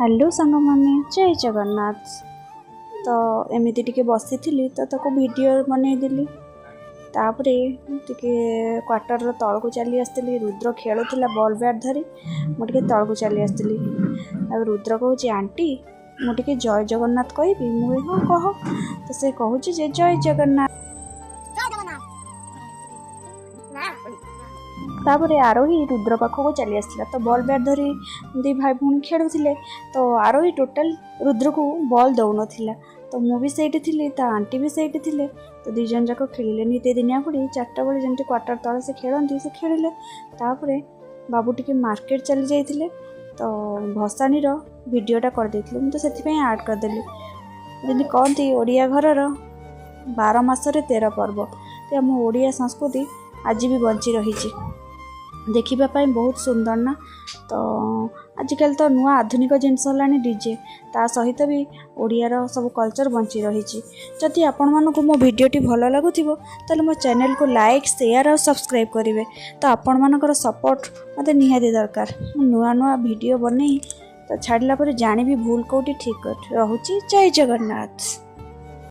Hello सांग मैंने जय जगन्नाथ। तो एमती टिके बसी तो ताको वीडियो बनईदेली। तापरे टिके क्वार्टर तल को चली आसती। रुद्र खेलुला बॉल बैट धरी मुझे तल को चली आसती। रुद्र कहूँ आंटी मुझे जय जगन्नाथ कहबी मुझे हाँ कह। तो से कहूँ जय जगन्नाथ। तापर आरोही रुद्र पाखक चली आसला। तो बॉल बैट धरी दी भाई भौणी खेलुले। तो आरोही टोटाल रुद्र को बॉल दौन ना। तो मुझे सही थी आंटी भी सही थी। तो दी जन जाक खेलिले नीति दिनिया पड़ी 4टा बेले जमी क्वार्टर तले से खेलती से खेलिले। तापर बाबू टिके मार्केट चली जाइए। तो भसानी वीडियोटा करदे मुझे से आड करदेली। जमी कहती ओडिया घरर 12 मासरे 13 पर्व। तो आम ओडिया संस्कृति आज भी बंची रही देखा बहुत सुंदर ना। तो आजिकल तो नुआ आधुनिक जिनस डीजे ता सहित भी ओडियार सब कल्चर बंची रही। जदि आपण मानक मो भिडियोटी भल लगुथिबो ताले मो चैनल को लाइक शेयर और सब्सक्राइब करेंगे। तो आपण मानकर सपोर्ट मते निहाती दरकार। नुआ नुआ वीडियो बने तो छाड़ला पर जानी भी भूल कोटी ठीक रहुची। जय जगन्नाथ।